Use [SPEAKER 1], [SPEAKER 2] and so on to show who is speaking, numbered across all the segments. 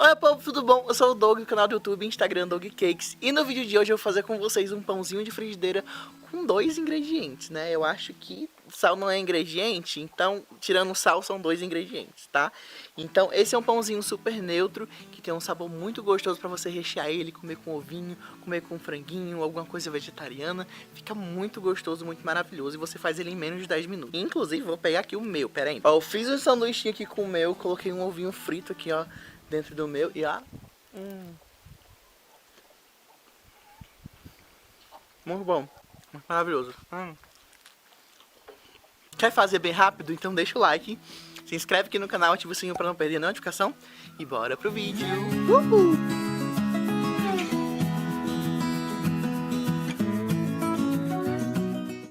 [SPEAKER 1] Oi povo, tudo bom? Eu sou o Doug, do canal do YouTube Instagram Doug Cakes. E no vídeo de hoje eu vou fazer com vocês um pãozinho de frigideira com 2 ingredientes, né? Eu acho que sal não é ingrediente, então tirando o sal são 2 ingredientes, tá? Então esse é um pãozinho super neutro, que tem um sabor muito gostoso pra você rechear ele, comer com ovinho, comer com franguinho, alguma coisa vegetariana. Fica muito gostoso, muito maravilhoso e você faz ele em menos de 10 minutos. Inclusive vou pegar aqui o meu, pera aí. Ó, eu fiz um sanduíche aqui com o meu, coloquei um ovinho frito aqui, ó, dentro do meu e ó, muito bom, muito maravilhoso. Quer fazer bem rápido? Então deixa o like, se inscreve aqui no canal, ativa o sininho para não perder a notificação e bora pro vídeo. Uhul!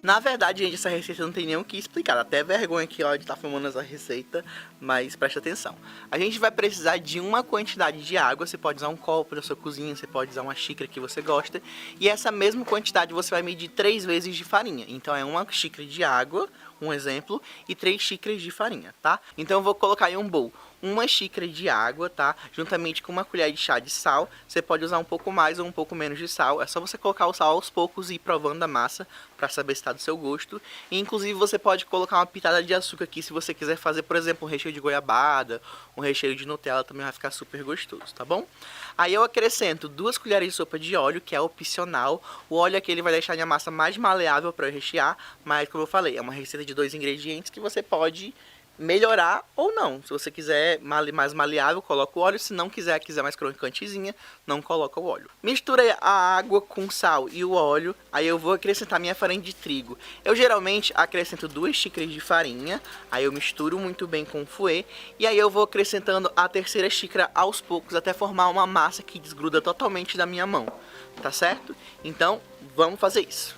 [SPEAKER 1] Na verdade, gente, essa receita não tem nem o que explicar. Dá até vergonha aqui, ó, de estar filmando essa receita, mas presta atenção. A gente vai precisar de uma quantidade de água. Você pode usar um copo da sua cozinha, você pode usar uma xícara que você gosta. E essa mesma quantidade você vai medir 3 vezes de farinha. Então é uma xícara de água, um exemplo, e 3 xícaras de farinha, tá? Então eu vou colocar em um bowl uma xícara de água, tá? Juntamente com uma colher de chá de sal. Você pode usar um pouco mais ou um pouco menos de sal. É só você colocar o sal aos poucos e ir provando a massa para saber se está do seu gosto. E, inclusive você pode colocar uma pitada de açúcar aqui se você quiser fazer, por exemplo, um recheio de goiabada, um recheio de Nutella, também vai ficar super gostoso, tá bom? Aí eu acrescento 2 colheres de sopa de óleo, que é opcional. O óleo aqui ele vai deixar a minha massa mais maleável para eu rechear, mas como eu falei, é uma receita de 2 ingredientes que você pode melhorar ou não. Se você quiser mais maleável, coloca o óleo. Se não quiser mais crocantezinha, não coloca o óleo. Misturei a água com sal e o óleo. Aí eu vou acrescentar minha farinha de trigo. Eu geralmente acrescento 2 xícaras de farinha. Aí eu misturo muito bem com o fouet. E aí eu vou acrescentando a 3ª xícara aos poucos, até formar uma massa que desgruda totalmente da minha mão. Tá certo? Então, vamos fazer isso.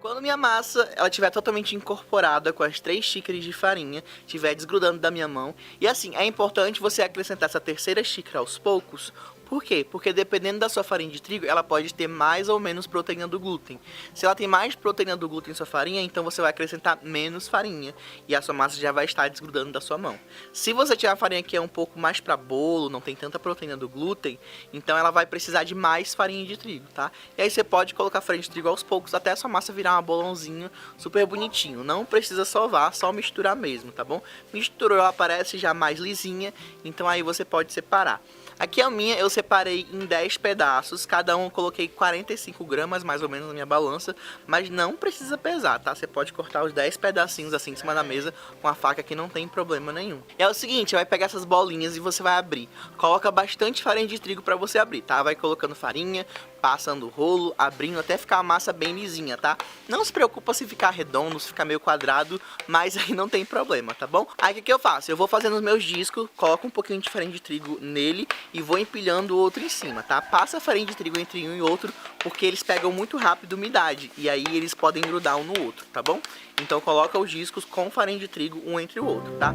[SPEAKER 1] Quando minha massa ela estiver totalmente incorporada com as 3 xícaras de farinha, estiver desgrudando da minha mão, e assim, é importante você acrescentar essa 3ª xícara aos poucos. Por quê? Porque dependendo da sua farinha de trigo, ela pode ter mais ou menos proteína do glúten. Se ela tem mais proteína do glúten em sua farinha, então você vai acrescentar menos farinha e a sua massa já vai estar desgrudando da sua mão. Se você tiver a farinha que é um pouco mais para bolo, não tem tanta proteína do glúten, então ela vai precisar de mais farinha de trigo, tá? E aí você pode colocar farinha de trigo aos poucos até a sua massa virar uma bolãozinho super bonitinho. Não precisa sovar, só misturar mesmo, tá bom? Misturou, ela aparece já mais lisinha, então aí você pode separar. Aqui a minha eu separei em 10 pedaços, cada um eu coloquei 45 gramas mais ou menos na minha balança, mas não precisa pesar, tá? Você pode cortar os 10 pedacinhos assim em cima da mesa com a faca que não tem problema nenhum. E é o seguinte, você vai pegar essas bolinhas e você vai abrir. Coloca bastante farinha de trigo pra você abrir, tá? Vai colocando farinha, passando o rolo, abrindo até ficar a massa bem lisinha, tá? Não se preocupa se ficar redondo, se ficar meio quadrado, mas aí não tem problema, tá bom? Aí o que eu faço? Eu vou fazendo os meus discos, coloco um pouquinho de farinha de trigo nele e vou empilhando o outro em cima, tá? Passa a farinha de trigo entre um e outro, porque eles pegam muito rápido umidade e aí eles podem grudar um no outro, tá bom? Então coloca os discos com farinha de trigo um entre o outro, tá?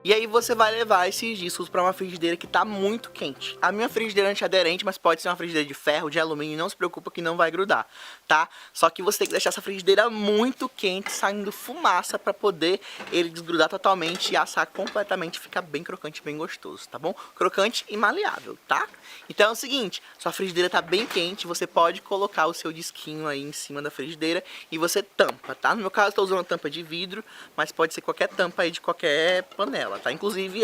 [SPEAKER 1] E aí você vai levar esses discos para uma frigideira que tá muito quente. A minha frigideira é antiaderente, mas pode ser uma frigideira de ferro, de alumínio, não se preocupa que não vai grudar, tá? Só que você tem que deixar essa frigideira muito quente, saindo fumaça para poder ele desgrudar totalmente e assar completamente, ficar bem crocante, bem gostoso, tá bom? Crocante e maleável, tá? Então é o seguinte, sua frigideira tá bem quente, você pode colocar o seu disquinho aí em cima da frigideira e você tampa, tá? No meu caso eu tô usando tampa de vidro, mas pode ser qualquer tampa aí de qualquer panela, tá? Inclusive,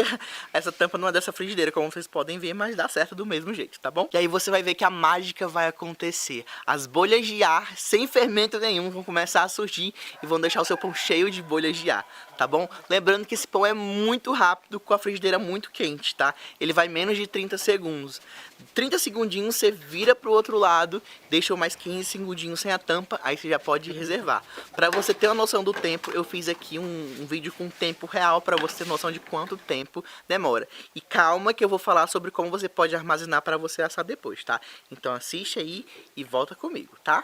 [SPEAKER 1] essa tampa não é dessa frigideira, como vocês podem ver, mas dá certo do mesmo jeito, tá bom? E aí você vai ver que a mágica vai acontecer. As bolhas de ar, sem fermento nenhum, vão começar a surgir e vão deixar o seu pão cheio de bolhas de ar, tá bom? Lembrando que esse pão é muito rápido com a frigideira muito quente, tá? Ele vai menos de 30 segundos. 30 segundinhos você vira pro outro lado, deixa mais 15 segundinhos sem a tampa, aí você já pode reservar. Pra você ter uma noção do tempo, eu fiz aqui um vídeo com tempo real pra você ter noção de quanto tempo demora. E calma que eu vou falar sobre como você pode armazenar pra você assar depois, tá? Então assiste aí e volta comigo, tá?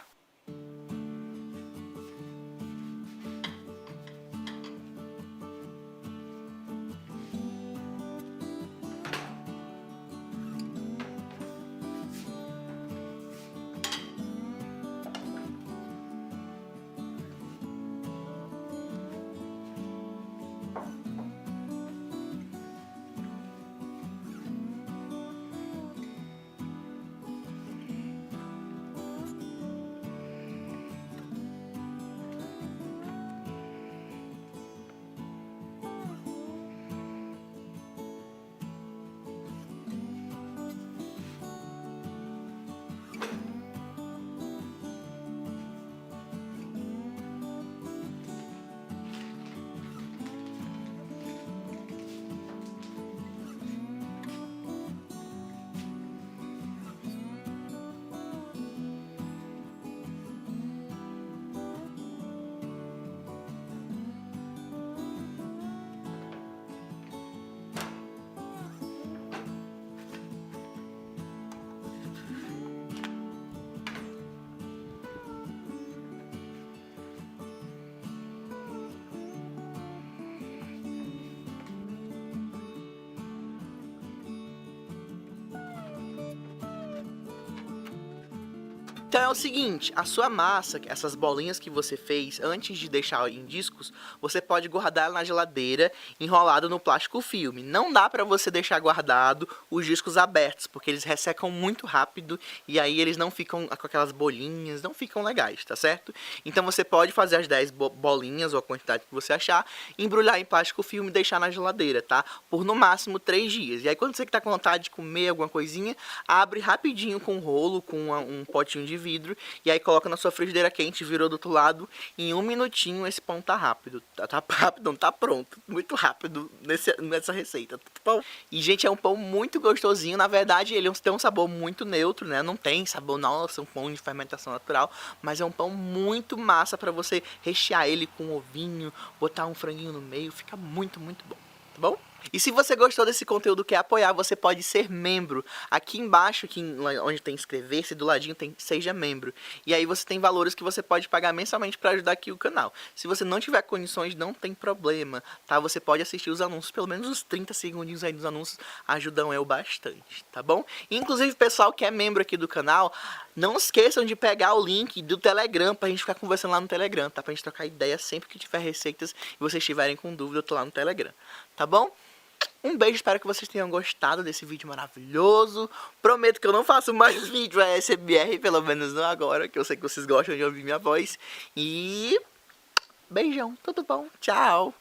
[SPEAKER 1] Então é o seguinte, a sua massa, essas bolinhas que você fez antes de deixar em discos, você pode guardar ela na geladeira enrolado no plástico filme. Não dá pra você deixar guardado os discos abertos, porque eles ressecam muito rápido e aí eles não ficam com aquelas bolinhas, não ficam legais, tá certo? Então você pode fazer as 10 bolinhas ou a quantidade que você achar, embrulhar em plástico filme e deixar na geladeira, tá? Por no máximo 3 dias. E aí quando você tá com vontade de comer alguma coisinha, abre rapidinho com um rolo, com um potinho de vidro, e aí coloca na sua frigideira quente, virou do outro lado, em 1 minutinho esse pão tá rápido, tá rápido, não, tá pronto, muito rápido nessa receita, tá bom? E gente, é um pão muito gostosinho, na verdade ele tem um sabor muito neutro, né, não tem sabor, nossa, um pão de fermentação natural, mas é um pão muito massa pra você rechear ele com um ovinho, botar um franguinho no meio, fica muito, muito bom, tá bom? E se você gostou desse conteúdo e quer apoiar, você pode ser membro. Aqui embaixo, onde tem inscrever-se, do ladinho tem seja membro. E aí você tem valores que você pode pagar mensalmente para ajudar aqui o canal. Se você não tiver condições, não tem problema, tá? Você pode assistir os anúncios, pelo menos os 30 segundinhos aí dos anúncios ajudam eu bastante, tá bom? E, inclusive, pessoal que é membro aqui do canal, não esqueçam de pegar o link do Telegram pra gente ficar conversando lá no Telegram, tá? Pra gente trocar ideia sempre que tiver receitas e vocês estiverem com dúvida, eu tô lá no Telegram, tá bom? Um beijo, espero que vocês tenham gostado desse vídeo maravilhoso. Prometo que eu não faço mais vídeo ASMR, pelo menos não agora, que eu sei que vocês gostam de ouvir minha voz. E beijão, tudo bom, tchau!